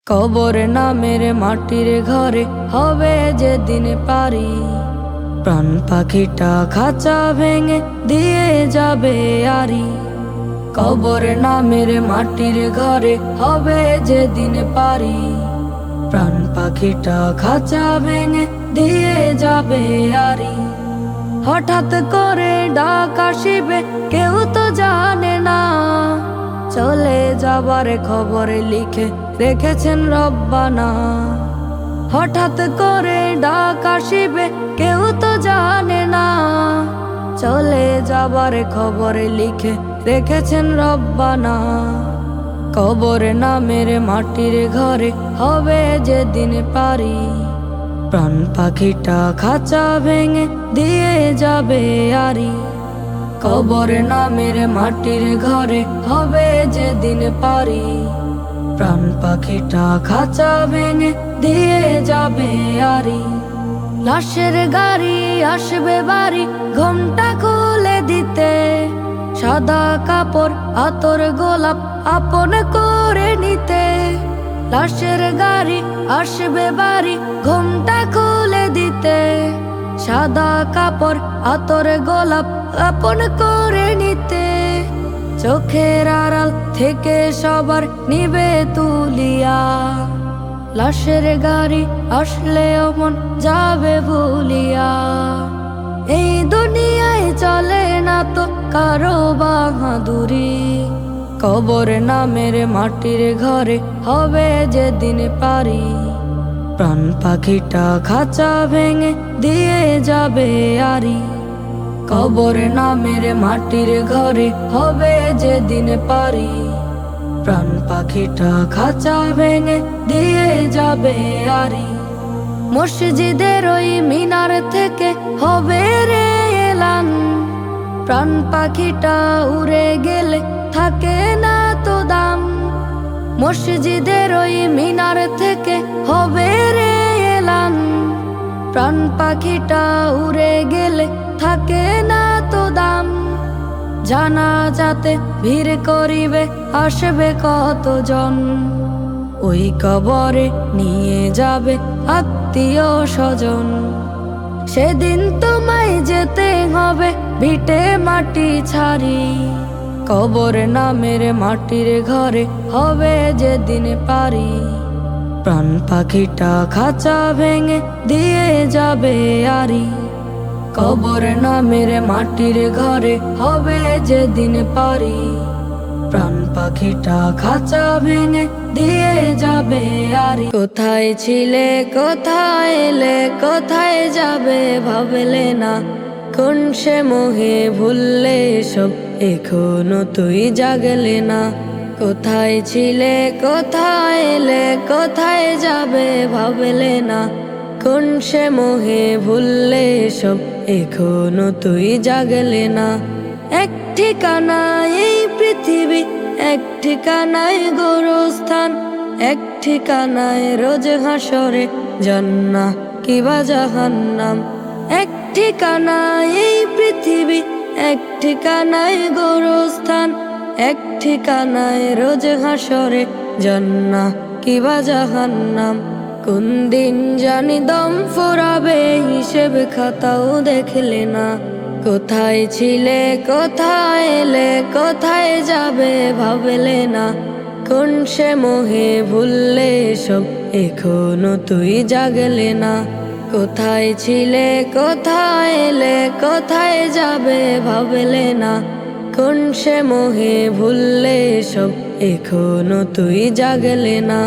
কবর নামের মাটির ঘরে হবে যেদিন পারি, প্রাণ পাখিটা খাঁচা ভেঙে দিয়ে যাবে আরি। কবর নামের মাটির ঘরে হবে যেদিন পারি, প্রাণ পাখিটা খাঁচা ভেঙে দিয়ে যাবে আরি। হঠাৎ করে ডাক আসিবে কেউ তো জানে না, চলে যাবার খবর লিখে রেখেছেন রব্বানা। হঠাৎ করে ডাক আসিবে কেউ তো জানে না, চলে যাবার খবর লিখে রেখেছেন রব্বানা। কবর নামের মাটির ঘরে হবে যেদিন পারি, প্রাণ পাখিটা খাঁচা ভেঙে দিয়ে যাবে আরি। কবর নামের মাটির ঘরে হবে যেদিন পারি, প্রাণ পাখিটা খাঁচা ভেঙে দিয়ে যাবে আরি। লাশের গাড়ি আসবে বাড়ি ঘোমটা খুলে দিতে, সাদা কাপড় আতর গোলাপ আপন করে নিতে। লাশের গাড়ি আসবে বাড়ি ঘোমটা খুলে দিতে, সাদা কাপড় আতর গোলাপ আপন করে নিতে। চোখের আড়াল থেকে সবার নিবে তুলিয়া, লাশের গাড়ি আসলে মন যাবে ভুলিয়া। এই দুনিয়ায় চলে না তো কারো বাহাদুরি, কবর নামের মাটির ঘরে হবে যেদিন পারি, প্রাণ পাখিটা খাঁচা ভেঙে দিয়ে যাবে আরি। কবর নামের মাটির ঘরে হবে যেদিন পারি, প্রাণ পাখিটা খাঁচা ভেঙে দিয়ে যাবে আরি। মসজিদের ওই মিনার থেকে হবে রে এলান, প্রাণ পাখিটা উড়ে গেলে থাকে না তো দাম। মসজিদের ওই মিনার থেকে হবে রে এলান, প্রাণ পাখিটা উড়ে গেলে থাকে না তো দাম। জানাজাতে ভিড় করিবে আসবে কতজন, ওই কবরে নিয়ে যাবে আত্মীয় স্বজন। সেদিন তোমায় যেতে হবে ভিটে মাটি ছাড়ি, কবর নামের মাটির ঘরে হবে যেদিন পারি, প্রাণ পাখিটা খাঁচা ভেঙে দিয়ে যাবে আরি। কবর নামের মাটির ঘরে হবে যেদিন পারি, প্রাণ পাখিটা খাঁচা ভেঙে দিয়ে যাবে আরি। কোথায় ছিলে কোথায় এলে কোথায় যাবে ভাবলে না, কোন সে মোহে ভুললে সব এখনো তুই জাগলে না। কোথায় ছিলে কোথায় এলে কোথায় যাবে ভাবলে না, কোন সে মোহে ভুললে সব এখনো তুই জাগলে না। এক ঠিকানায় এই পৃথিবী, এক ঠিকানায় গোরস্থান, এক ঠিকানায় রোজ হাসরে জান্নাহ কিবা জাহান্নাম। এক ঠিকানায় এই পৃথিবী, এক ঠিকানায় গোরস্থান, এক ঠিকানায় রোজ হাসরে জান্নাহ কিবা জাহান্নাম। কোন দিন জানি দম ফুরাবে হিসেব খাতাও দেখলে না, কোথায় ছিলে কোথায় এলে কোথায় যাবে ভাবলে না। কোন সে মোহে ভুললে সব এখনো তুই জাগলে না। কোথায় ছিলে কোথায় এলে কোথায় যাবে ভাবলে না, কোন সে মোহে ভুললে সব এখনো তুই জাগলে না।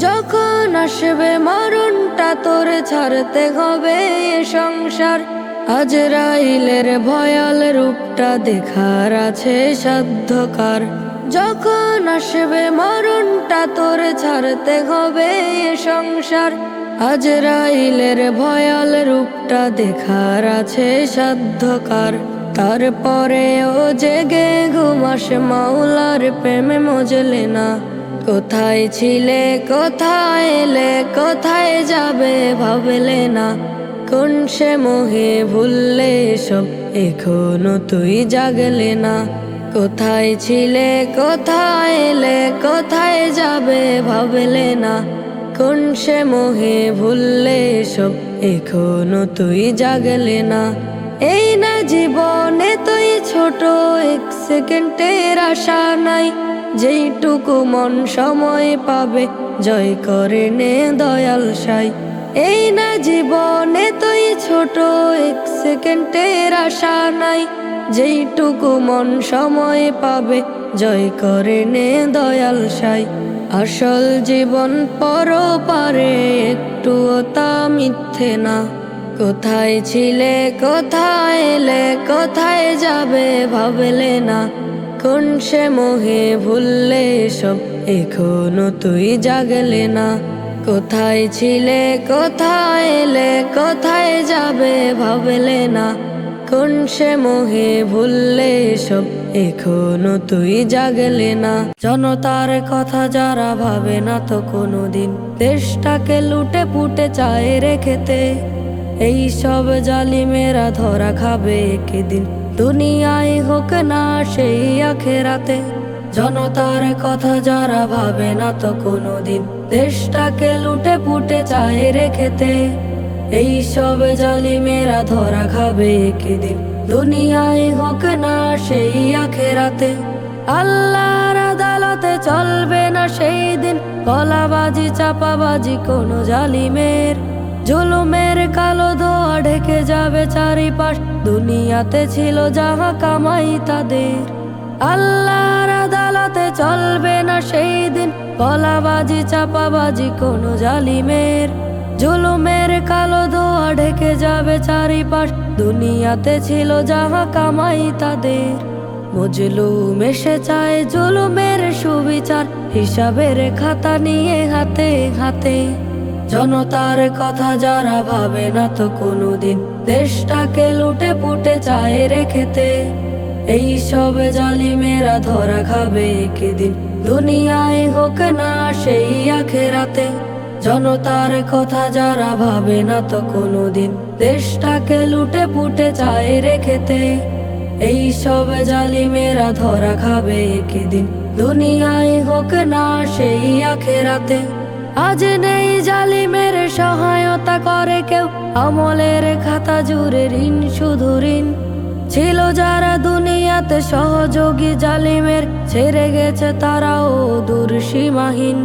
যখন আসবে মরণটা তোর ছাড়তে হবে এ সংসার, আজরাইলের ভয়াল রূপটা দেখার আছে সাধ্যকার। যখন আসবে মরণটা তোর ছাড়তে হবে এ সংসার, আজরাইলের ভয়াল রূপটা দেখার আছে সাধ্যকার। তারপরেও জেগে ঘুমাস মাওলার প্রেমে মজলে না, কোথায় ছিলে কোথায় এলে কোথায় যাবে ভাবলে না। কোন সে মোহে ভুললে সব এখনো তুই জাগলে না, কোথায় ছিলে কোথায় এলে কোথায় যাবে ভাবলে না, কোন সে মোহে ভুললে সব এখনো তুই জাগলে না। এই না জীবনে তুই ছোট, এক সেকেন্ডের আশা নাই, যেইটুকু মন সময় পাবে জয় করে নে দয়াল সাই। এই না জীবনে তুই ছোট, এক সেকেন্ডের আশা নাই, যেইটুকু মন সময় পাবে জয় করে নে দয়াল সাই। আসল জীবন পরপারে একটুও তা মিথ্যে না, কোথায় ছিলে কোথায় এলে কোথায় যাবে ভাবলে না, কোন সে মোহে ভুললে সব এখনো তুই জাগলে না। কোথায় ছিলে কোথায় এলে কোথায় যাবে ভাবলে না, কোন সে মোহে ভুললে সব এখনো তুই জাগলে না। জনতার কথা যারা ভাবে না তো কোনোদিন, দেশটাকে লুটে পুটে চায় রেখেতে, এই সব জালিমেরা ধরা খাবে একদিন, দুনিয়ায় হোক না সেই আখেরাতে। জনতার কথা যারা ভাবে না তো কোনোদিন, দেশটাকে লুটে পুটে চায় রেখেতে, এই সব জালিমেরা ধরা খাবে একদিন, দুনিয়ায় হোক না সেই আখেরাতে। আল্লাহর আদালতে চলবে না সেই দিন, গলাবাজি চাপাবাজি কোনো জালিমের, জুলুমের কালো ধোয়া ঢেকে যাবে চারিপাশ, দুনিয়াতে ছিল যাহা কামাই তাদের। আল্লাহর আদালতে চলবে না সেই দিন, গলাবাজি চাপাবাজি কোনো জালিমের, জুলুমের কালো ধোয়া ঢেকে যাবে চারিপাশ, দুনিয়াতে ছিল যাহা কামাই তাদের। মজলুম এসে চায় জুলুমের সুবিচার, হিসাবের খাতা নিয়ে হাতে হাতে। জনতার কথা যারা ভাবে না তো কোনোদিন, দেশটাকে লুটে পুটে চায় রেখেতে, এই সব জালিমেরা ধরা খাবে একদিন, দুনিয়ায় হোক না সেই আখেরাতে। জনতার কথা যারা ভাবে না তো কোনোদিন, দেশটাকে লুটে পুটে চায় রেখেতে, এই সব জালিমেরা ধরা খাবে একদিন, দুনিয়ায় হোক না সেই আখেরাতে। আজ নেই জালিমের সহায়তা করে কেউ, আমলের খাতা জুড়ে ঋণ শুধু ঋণ। ছিল যারা দুনিয়াতে সহযোগী জালিমের, ছেড়ে গেছে তারাও দূর সীমাহীন।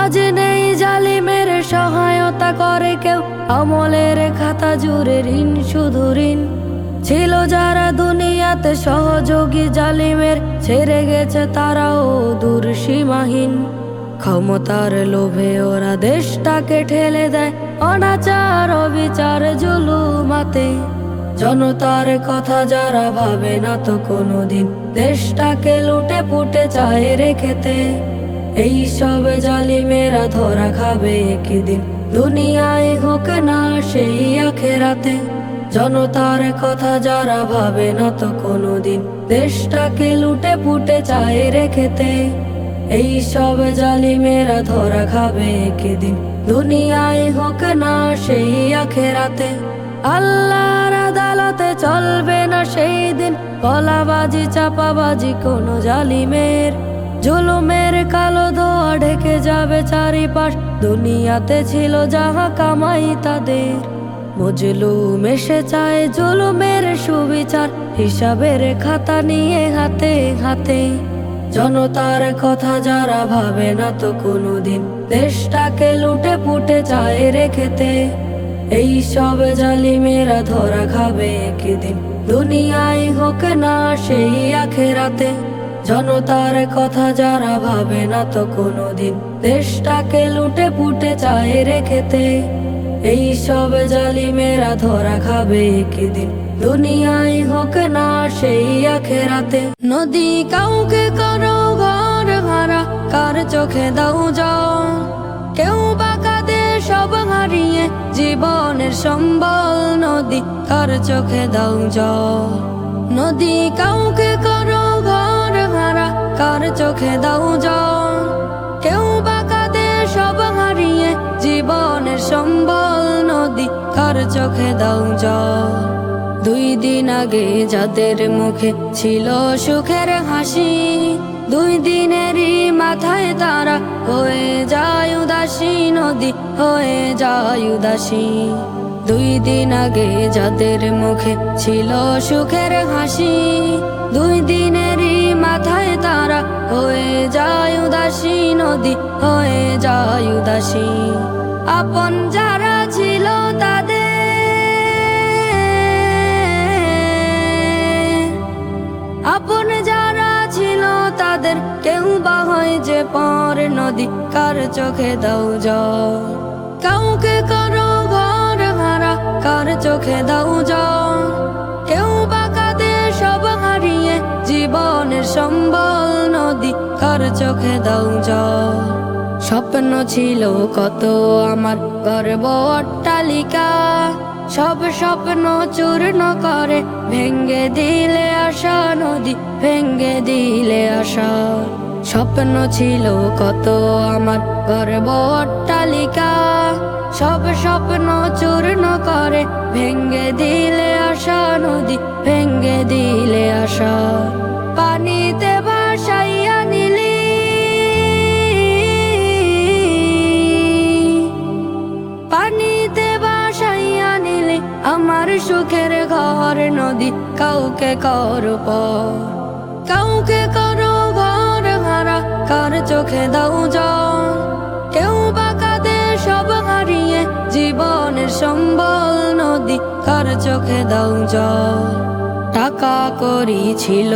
আজ নেই জালিমের সহায়তা করে কেউ, আমলের খাতা জুড়ে ঋণ শুধু ঋণ। ছিল যারা দুনিয়াতে সহযোগী জালিমের, ছেড়ে গেছে তারাও দূর সীমাহীন। ক্ষমতার লোভে ওরা দেশটাকে ঠেলে দেয় অনাচার অবিচার জুলুমাতে। জনতার কথা যারা ভাবে না তো কোনোদিন, দেশটাকে লুটে পুটে চায় রেখেতে, এই সব জালিমেরা ধরা খাবে একদিন, দুনিয়ায় হোক না সেই আখেরাতে। জনতার কথা যারা ভাবে না তো কোনোদিন, দেশটাকে লুটে পুটে চায় রেখেতে, এই সব জালিমেরা ধরা খাবে একদিন, দুনিয়ায় হোক না সেই আখেরাতে। আল্লাহর আদালতে চলবে না সেই দিন, গলাবাজি চাপাবাজি কোনো জালিমের, জুলুমের কালো ধোয়া ঢেকে যাবে চারিপাশ, দুনিয়াতে ছিল যাহা কামাই তাদের। মজলুম এসে চায় জুলুমের সুবিচার, হিসাবের খাতা নিয়ে হাতে হাতে। জনতার কথা যারা ভাবে না তো কোনোদিন, দেশটাকে লুটে পুটে চায় রেখেতে, এই সব জালিমেরা ধরা খাবে একদিন, দুনিয়ায় হোক না সেই আখেরাতে। জনতার কথা যারা ভাবে না তো কোনোদিন, দেশটাকে লুটে পুটে চায় রেখেতে, এই সব জালিমেরা ধরা খাবে একদিন, দুনিয়ায় হোক না সেই আখেরাতে। নদী কাউকে করো ঘর হারা, কার চোখে দাও জল, কেউ বা কাঁদে সব হারিয়ে জীবনের সম্বল, নদী কার চোখে দাও জল। নদী কাউকে করো ঘর হারা, কার চোখে দাও জল, কেউ বা কাঁদে সব হারিয়ে জীবনের সম্বল, নদী কার চোখে দাও জল। দুই দিন আগে যাদের মুখে ছিল সুখের হাসি, দুই দিনেরই মাথায় তারা হয়ে যায় উদাসী, নদী হয়ে যায় উদাসী। দুই দিন আগে যাদের মুখে ছিল সুখের হাসি, দুই দিনেরই মাথায় তারা হয়ে যায় উদাসী, নদী হয়ে যায় উদাসী। আপন যারা ছিল তাদের, আপন যারা ছিল তাদের কেউ বা হয় যে পর নদী, কার চোখে দাও জল। কাউকে করো ঘর হারা, কার চোখে দাও জল। কেউ বা কাঁদে সব হারিয়ে জীবনের সম্বল, নদী কার চোখে দাও জল। স্বপ্ন ছিল কত আমার গর্ব অট্টালিকা, সব স্বপ্ন চূর্ণ করে ভেঙ্গে দিলে আশা, নদী ভেঙ্গে দিলে আশা। স্বপ্ন ছিল কত আমার গর্ব অট্টালিকা, সব স্বপ্ন চূর্ণ করে ভেঙ্গে দিলে আশা, নদী ভেঙ্গে দিলে আশা। পানিতে ভাসাইয়া নিলি, পানিতে ভাসাইয়া নিলি আমার সুখের ঘর, নদী কাউকে করো পর। কাউকে করো ঘর হারা, কার চোখে দাও জল। কেউ বা কাঁদে সব হারিয়ে জীবনের সম্বল, নদী কার চোখে দাও জল। টাকা করি ছিল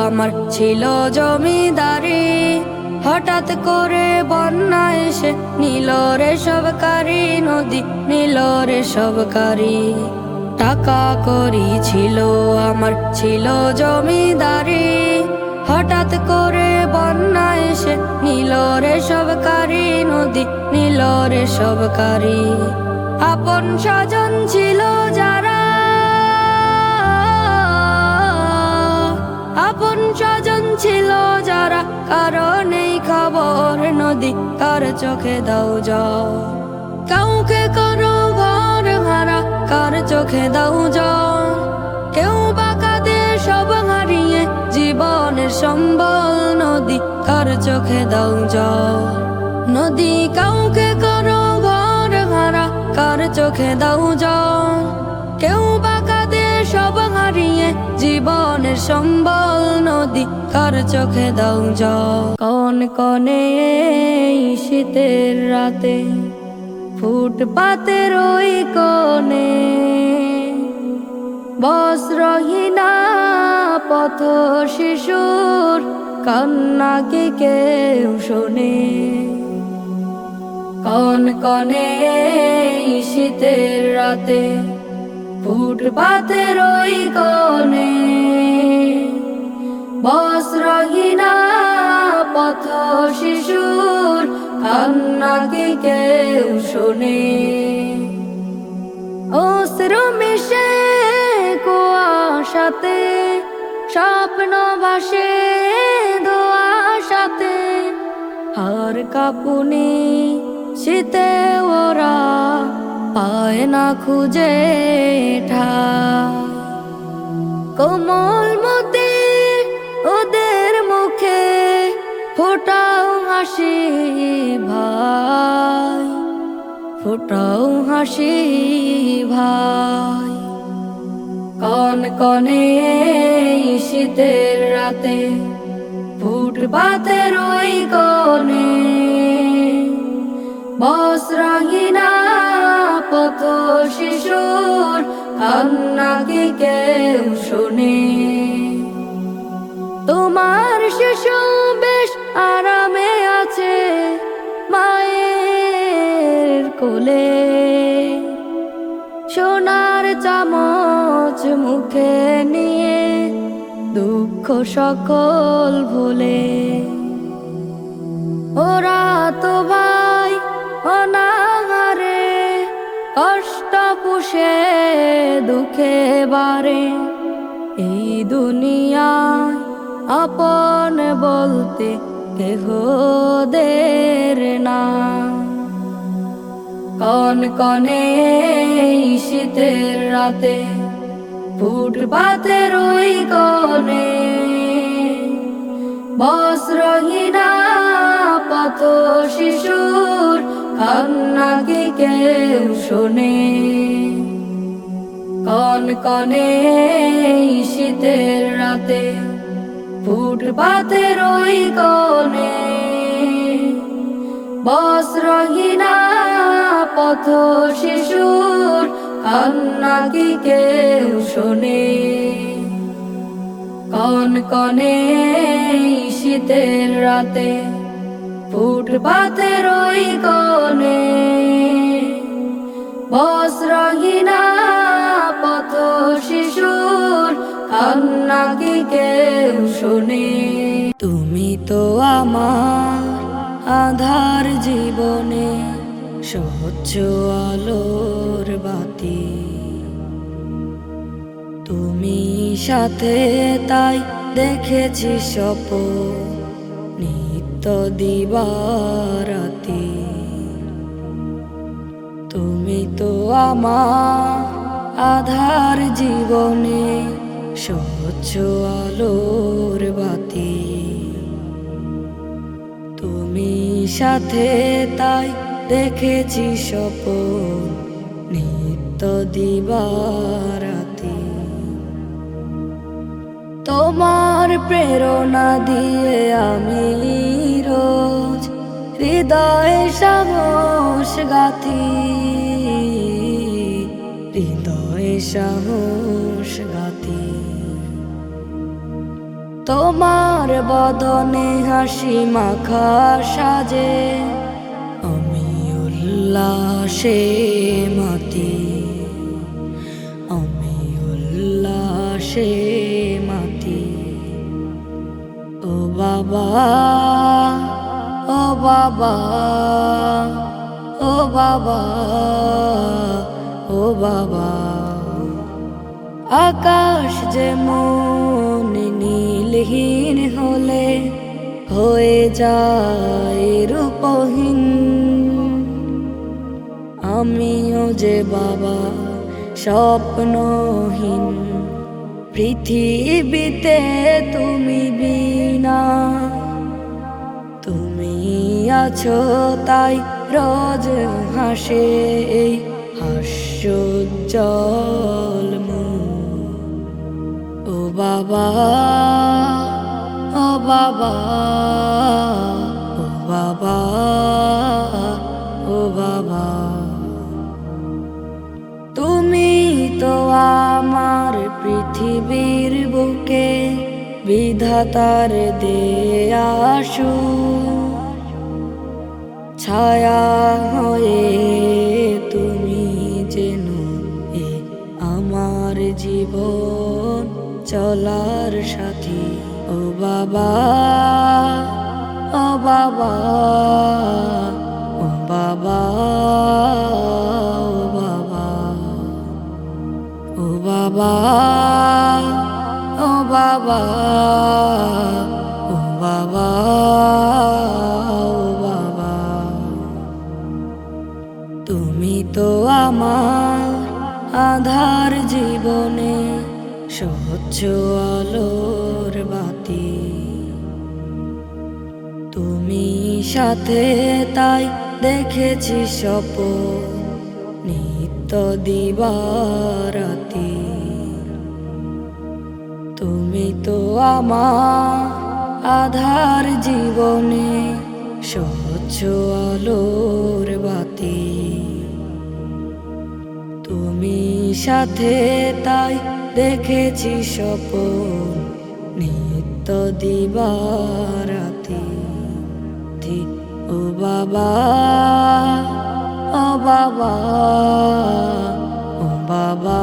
আমার, ছিল জমিদারি, হঠাৎ করে বন্যা এসে নিল রে সবকারি, নদী নিল রে সবকারি। টাকা করি ছিল আমার, ছিল জমিদারি, হঠাৎ করে বন্যা এসে নিল রে সবকারি, নদী নিল রে সবকারি। আপন স্বজন ছিল যারা, আপন স্বজন ছিল যারা, কারণেই খবর, নদী কার চোখে দাও জল। কাউকে করো ঘর হারা, কার চোখে দাও জল। কেউ বা কাঁদে সব হারিয়ে জীবনের সম্বল, নদী কার চোখে দাও জল। নদী কাউকে করো ঘর হারা, কার চোখে দাও জল। কেউ বা কাঁদে সব হারিয়ে জীবনের সম্বল, নদী কার চোখে দাও জল। কোন কনে এই শীতের রাতে, ফুটপাতের ওই কোণে, বস্ত্রহীনা পথ শিশুর কান্না কি কেউ শোনে। কোন কনে এই শীতের রাতে, ফুটপাতের ওই কোণে, বস্ত্রহীনা পথ শিশুর কান্না কি কেউ শোনে। অশ্রু মিশে কুয়াশাতে, স্বপ্ন ভাসে ধোঁয়াশাতে, আর কাঁপুনি শীতে ওরা পায় না খুঁজে ঠাই। কোমল মতি ওদের মুখে ফোটাও হাসি ভাই, ফোটাও হাসি ভাই। কোন কনে এই শীতের রাতে, ফুটপাতের ওই কোণে, বস্ত্রহীনা পথ শিশুর কান্না কি কেউ শোনে। তোমার শিশু বেশ আরামে আছে মায়ের কোলে, সোনার চামচ মুখে নিয়ে দুঃখ সকল ভুলে। ওরা তো ভাই অনাহারে কষ্ট পুষে দুঃখে বারে, এই দুনিয়ায় আপন বলতে কেহ দের না। কোন কনে এই শীতের রাতে, ফুটপাতের ওই কোণে বস্ত্রহীনা পথ শিশুর কান্না কি কেউ শোনে? কনকনে শীতের রাতে ফুটপাতের ওই কোণে বস্ত্রহীনা পথ শিশুর কান্না কি কেউ শোনে? কনকনে শীতের রাতে ফুটপাতের ওই কোণে বস্ত্রহীনা পথ শিশুর কান্না কি কেউ শোনে? তুমি তো আমার আধার জীবনে স্বচ্ছ আলোর বাতি, তুমি সাথে তাই দেখেছি স্বপ্ন নিত্য দিবারাতি। তুমি তো আমার আধার জীবনে স্বচ্ছ আলোর বাতি, তুমি সাথে তাই দেখেছি স্বপ্ন নিত্য দিবারাতি। তোমার প্রেরণা দিয়ে আমি রোজ হৃদয়ে সাহস গাথি, হৃদয়ে সাহস গাথি। তোমার বদনে হাসি মাখা সাজে আমি উল্লাসে মাতি, আমি উল্লাসে মাতি। ও বাবা, ও বাবা, ও বাবা, ও বাবা। আকাশ যেমন নীলহীন হলে হয়ে যায় রূপহীন, আমিও যে বাবা স্বপ্নহীন। পৃথিবীতে তুমি বিনা, তুমি আছো তাই রোজ হাসে এই হাস্যোজ্জ্বল মুখ। ও বাবা, ও বাবা, ও বাবা, ও বাবা। তুমি তো আমার পৃথিবীর বুকে বিধাতার দেয়া সুখ, ছায়া হয়ে তুমি যেন এ আমার জীবন চলার সাথী। ও বাবা, ও বাবা, ও বাবা, ও বাবা, ও বাবা, ও বাবা, ও বাবা, ও বাবা। তুমি তো আমার আধার জীবনে স্বচ্ছ আলোর বাতি, তুমি সাথে তাই দেখেছি স্বপ্ন নিত্য দিবারাতি। তুমি তো আমার আধার জীবনে স্বচ্ছ আলোর বাতি, তুমি সাথে তাই দেখেছি স্বপ্ন নিত্য দিবারাতি। ও বাবা, ও বাবা, ও বাবা,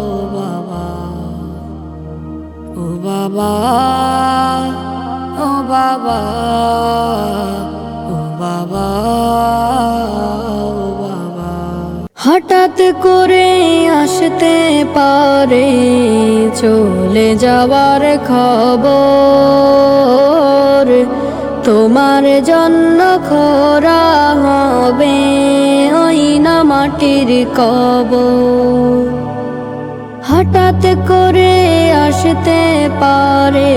ও বাবা, ও বাবা, ও বাবা, ও বাবা, ও বাবা। হঠাৎ করে আসতে পারে চলে যাওয়ার খবর, তোমার জন্য খরা হবে ওই না মাটির কবর। হঠাৎ করে আসতে পারে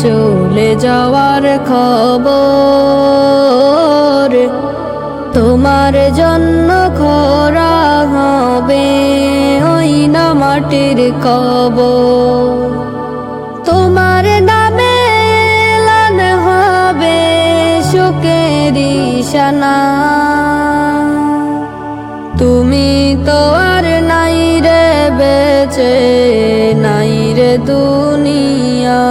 চলে যাওয়ার খবর, তোমার জন্য খরা হবে ওই না মাটির কবর। তোমার নামে এলান হবে শোকের নিশানা, তুমি তো আর নাই রে বেঁচে, নাই রে দুনিয়া।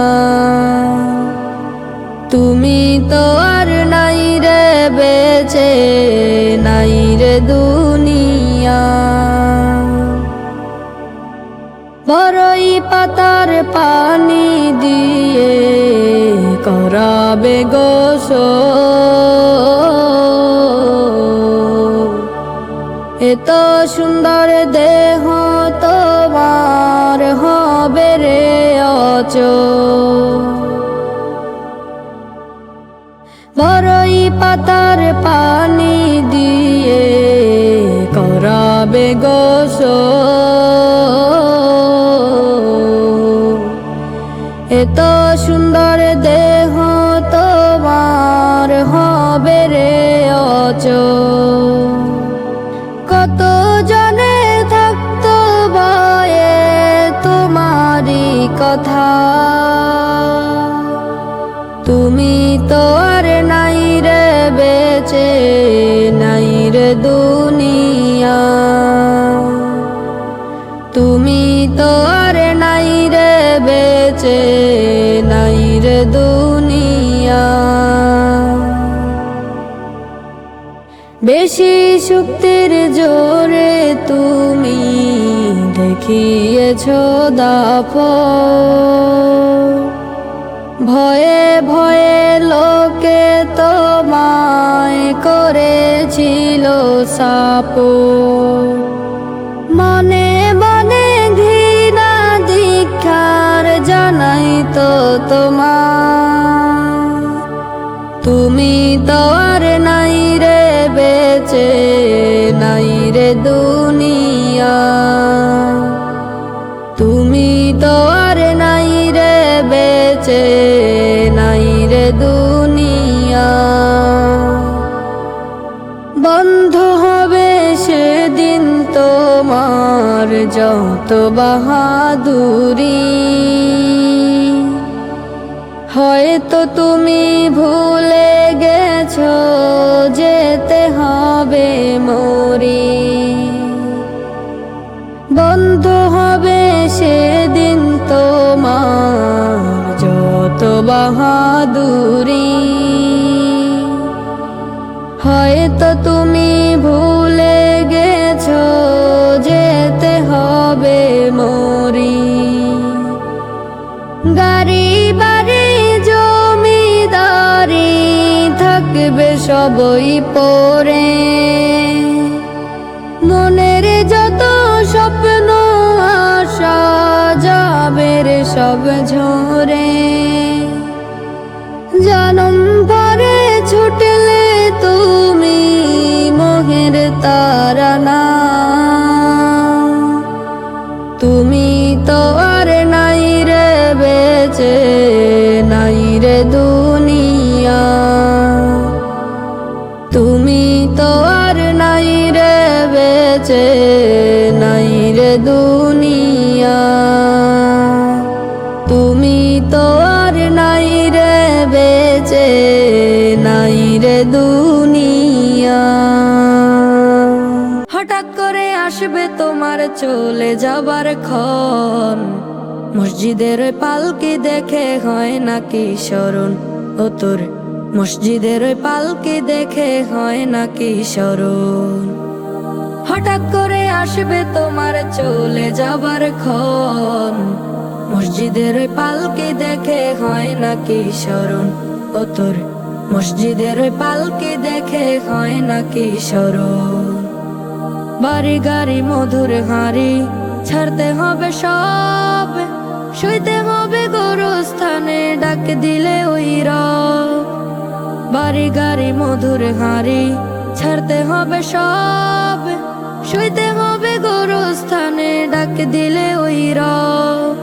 তুমি তো আর নাই রে বেঁচে, নাই রে দুনিয়া। বড়ই পাতার পানি দিয়ে করাবে গোসল, এত সুন্দর দেহ তোমার হবে রে অচল। বড়ই পাতার পানি দিয়ে করাবে গোসল, এত সুন্দর দেহ তোমার হবে রে অচল। কত জনে থাকতো ভয়ে তোমারই কথা, তুমি তো আর নাই রে বেঁচে, নাই রে দুনিয়া। তুমি তো আর নাই রে বেঁচে, নাই রে দুনিয়া। বেশি শক্তির জোরে তুমি দেখিয়েছ দাপট, ভয়ে ভয়ে লোকে তোমায় করেছিল সাপোর্ট। মনে মনে ঘৃণা ধিক্কার জানাই তো তোমার, তুমি তো আর নাই রে বেঁচে, নাই রে দুনিয়া। তুমি তো আর নাই রে বেঁচে, নাই রে দুনিয়া। বন্ধ হবে সেদিন তোমার যত বাহাদুরি, হয়তো তুমি ভুলে গেছো যেতে হবে মরি। বন্ধ হবে সেদিন তোমার যত বাহাদুরি, হয়তো তুমি ভুলে গেছো যেতে হবে মরি। গাড়ি বাড়ি জমিদারি থাকবে সবই পরে, মনের যত স্বপ্ন আশা যাবে রে সব ঝরে। জনম ভরে ছুটলে তুমি মোহের তারানা, তুমি তো আর নাই রে বেঁচে, নাই রে দুনিয়া। তুমি তো আর নাই রে বেঁচে, নাই রে দুনিয়া। তুমি তো আর নাই রে বেঁচে, নাই রে দুনিয়া। হঠাৎ করে আসবে তোমার চলে যাবার ক্ষণ, মসজিদের ওই পালকি দেখে হয় নাকি স্মরণ। ও তোর মসজিদের ওই পালকি দেখে হয় নাকি স্মরণ। হঠাৎ করে আসবে তোমার চলে যাবার ক্ষণ, মসজিদের ওই পালকি দেখে হয় নাকি স্মরণ। ও তোর মসজিদের ওই পালকি দেখে হয় নাকি স্মরণ। বাড়ি গাড়ি মধুর হাঁড়ি ছাড়তে হবে সব, শুইতে হবে গোরস্থানে ডাক দিলে ওই রব। বাড়ি গাড়ি মধুর হাঁড়ি ছাড়তে হবে সব, শুইতে হবে গোরস্থানে, ডাক দিলে ওই রব।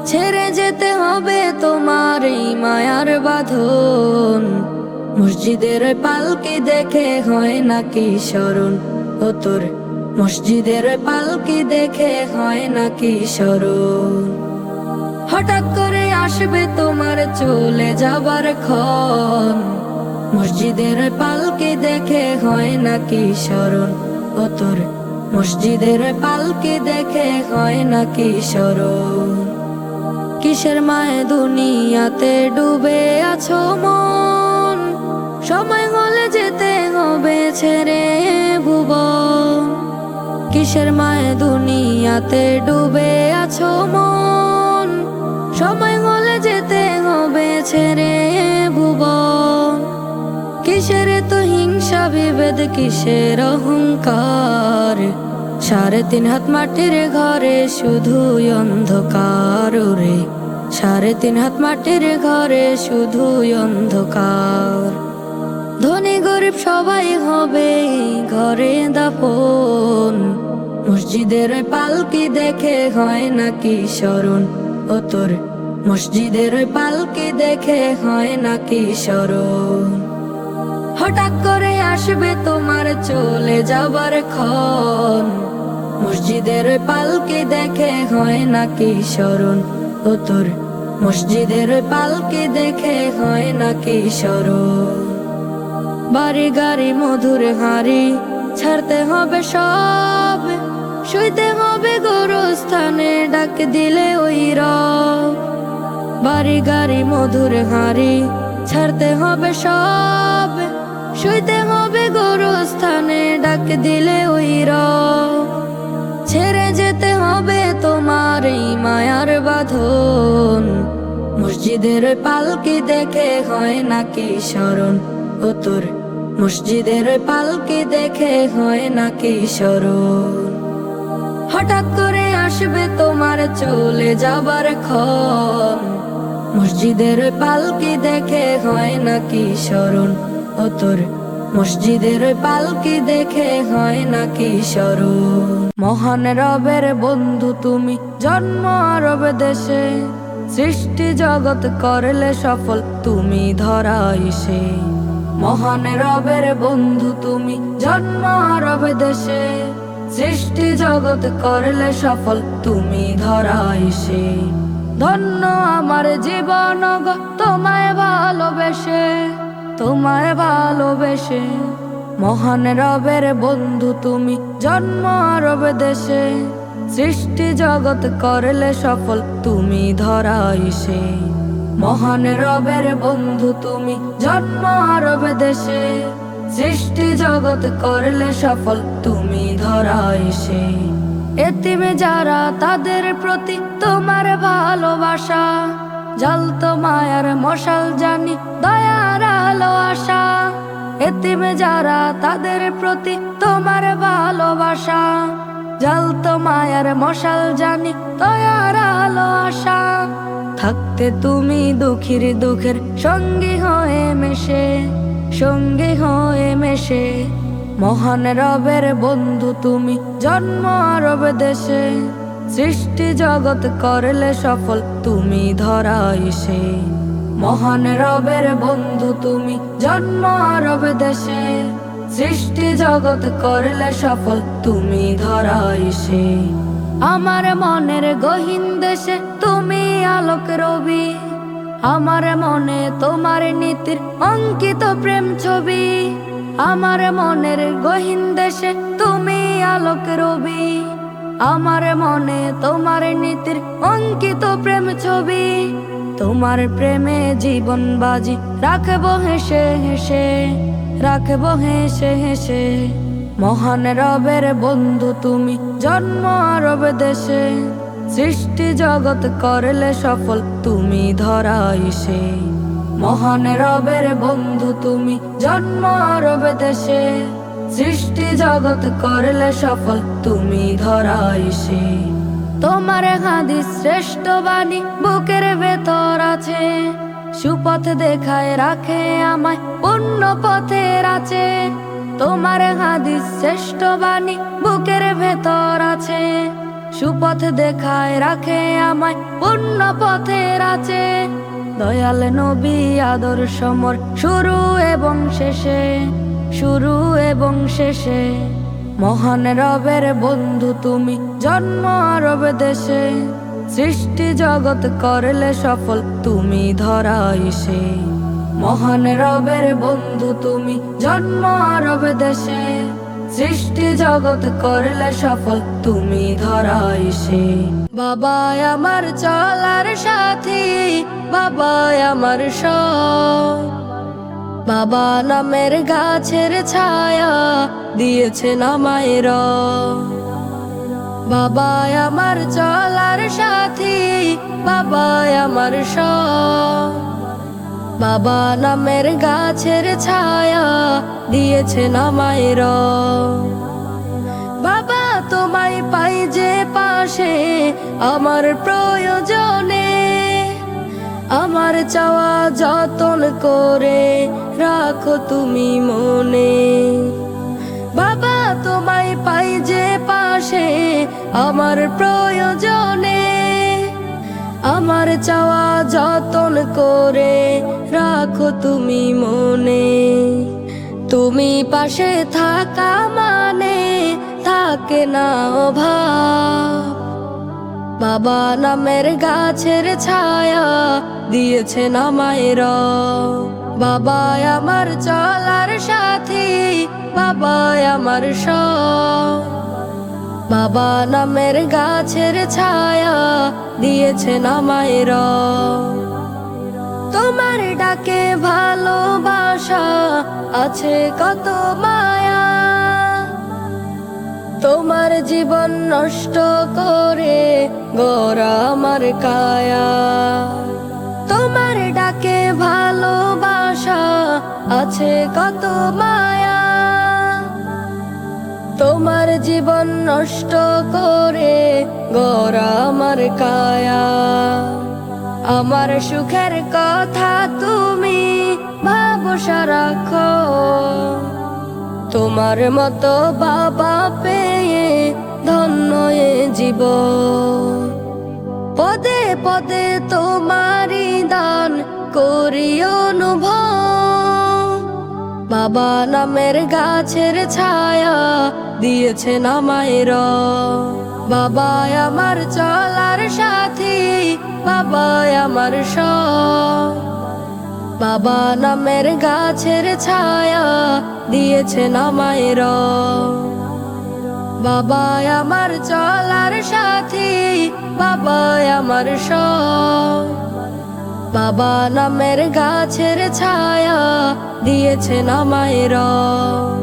ছেড়ে যেতে হবে তোমার এই মায়ার বাঁধন, মসজিদের পালকি দেখে হয় নাকি স্মরণ। ও তোর মসজিদের পালকি দেখে হয় নাকি স্মরণ। হঠাৎ করে আসবে তোমার চলে যাবার ক্ষণ, মসজিদের পালকি দেখে হয় নাকি স্মরণ। ও তোর মসজিদের পালকি দেখে হয় নাকি স্মরণ। কিসের মায়ে দুনিয়াতে ডুবে আছো মন, সময় হলে যেতে হবে ছেড়ে ভুবন। কিসের মায়ে দুনিয়াতে ডুবে আছো মন, সময় হলে যেতে হবে ছেড়ে ভুবন। কিসের তো হিংসা বিভেদ, কিসের অহংকার, 3.5 হাত মাটির ঘরে শুধুই অন্ধকার রে। 3.5 হাত মাটির ঘরে শুধুই অন্ধকার। ধনী গরিব সবাই হবে ঘরে দাফন, মসজিদের পালকি দেখে হয় নাকি স্মরণ। ও তোর মসজিদের পালকি দেখে হয় নাকি স্মরণ। হঠাৎ করে আসবে তোমার চলে যাবার ক্ষণ, মসজিদের পালকি দেখে হয় নাকি স্মরণ। ও তোর মসজিদের পালকি দেখে হয় নাকি স্মরণ। বাড়ি গাড়ি মধুর হাঁড়ি ছাড়তে হবে সব, শুইতে হবে গোরস্থানে, ডাক দিলে ওই রব। বাড়ি গাড়ি মধুর হাঁড়ি ছাড়তে হবে সব, শুইতে হবে গোরস্থানে, ডাক দিলে ওই রব। ছেড়ে যেতে হবে তোমার এই মায়ার বাঁধন, মসজিদের পালকি দেখে হয় নাকি স্মরণ। ও তোর মসজিদের পালকি দেখে হয় নাকি স্মরণ। হঠাৎ করে আসবে তোমার চলে যাবার ক্ষণ, মসজিদের পালকি দেখে হয় নাকি স্মরণ। ও তোর মসজিদের পালকি দেখে হয় নাকি স্মরণ। মহান রবের বন্ধু তুমি, জন্ম আরব দেশে, সৃষ্টি জগৎ করলে সফল তুমি ধরাই সে। মহান রবের বন্ধু তুমি, জন্ম আরব দেশে, সৃষ্টি জগৎ করলে সফল তুমি ধরাই সে। ধন্য আমার জীবন গো তোমায় ভালোবেসে, তোমায় ভালোবেসে। মহান রবের বন্ধু তুমি, জন্ম আরব দেশে, সৃষ্টি জগৎ করলে সফল তুমি ধরাই সে। মহান রবের বন্ধু তুমি, জন্ম আরব দেশে, সৃষ্টি জগৎ করলে সফল তুমি ধরাই সে। এতিমে যারা তাদের প্রতি তোমার ভালোবাসা, জ্বলতো মায়ার মশাল জানি দয়ার আলো আশা। এতিমে যারা তাদের প্রতি তোমার ভালোবাসা, জ্বলতো মায়ার মশাল জানি দয়ার আলো আশা। থাকতে তুমি দুঃখীর দুঃখের সঙ্গী হয়ে মেশে, সঙ্গী হয়ে মেশে। মহান রবের বন্ধু তুমি, জন্ম আরব দেশে, সৃষ্টি জগৎ করলে সফল তুমি ধরাই সে। মহান রবের বন্ধু তুমি, জন্ম আরব দেশে, সৃষ্টি জগৎ করলে সফল তুমি ধরাই সে। আমার মনের গহীন দেশে তুমি আলোক রবি, আমার মনে তোমার নীতির অঙ্কিত প্রেম ছবি। আমার মনের গহীন দেশে তুমি আলোক রবি, আমার মনে তোমার নীতির অঙ্কিত প্রেম ছবি। তোমার প্রেমে জীবন বাজি রাখবো হেসে হেসে, রাখবো হেসে হেসে। মহান রবের বন্ধু তুমি, জন্ম আরব দেশে, সৃষ্টি জগৎ করলে সফল তুমি ধরাই সে। মহান রবের বন্ধু তুমি, জন্ম আরব দেশে, সৃষ্টি জগৎ করলে সফল তুমি ধরাই সে। তোমার হাদিস শ্রেষ্ঠ বাণী বুকের ভেতর আছে, সুপথ দেখায় রাখে আমায় পুণ্য পথের আছে। তোমার হাদিস শ্রেষ্ঠ বাণী বুকের ভেতর আছে, সুপথ দেখায় রাখে আমায় পূর্ণ পথের আছে। দয়াল নবী আদর্শ মোর শুরু এবং শেষে, শুরু এবং শেষে। মহান রবের বন্ধু তুমি, জন্ম আরব দেশে, সৃষ্টি জগৎ করলে সফল তুমি ধরা এসে। মহান রবের বন্ধু তুমি, জন্ম আরব দেশে, সৃষ্টি জগৎ করলে সফল তুমি ধরা এসে। বাবা আমার চলার সাথী, বাবা আমার সব, বাবা নামের গাছের ছায়া দিয়েছেন আমায় রব। বাবা আমার চলার সাথী, বাবা আমার সব, বাবা নামের গাছের ছায়া দিয়েছেন আমায় রব। বাবা তোমায় পাই যে পাশে আমার প্রয়োজনে, আমার চাওয়া যতন করে রাখো তুমি মনে। বাবা তোমায় পাই যে পাশে আমার প্রয়োজনে, আমার চাওয়া যতন করে রাখো তুমি মনে। তুমি পাশে থাকা মানে থাকে না অভাব, বাবা নামের গাছের ছায়া দিয়েছেন আমায় রব। বাবা আমার চলার সাথী, বাবা আমার সব, বাবা নামের গাছের ছায়া দিয়েছেন আমায় রব। তোমার ডাকে ভালোবাসা আছে কত মায়া, তোমার জীবন নষ্ট করে গড়া আমার কায়া। তোমার ডাকে ভালোবাসা আছে কত মায়া, তোমার জীবন নষ্ট করে গড়া আমার কায়া। আমার সুখের কথা তুমি ভাবো সারাক্ষণ, তোমার মতো বাবা পেয়ে ধন্য এ জীবন। পদে পদে তোমারই দান করি অনুভব, বাবা নামের গাছের ছায়া দিয়েছেন আমায় রব। বাবা আমার চলার সাথী, বাবা আমার সব, বাবা নামের গাছের ছায়া দিয়েছেন আমায় রব। বাবা আমার চলার সাথী, বাবা আমার সব, বাবা নামের গাছের ছায়া দিয়েছেন আমায় রব।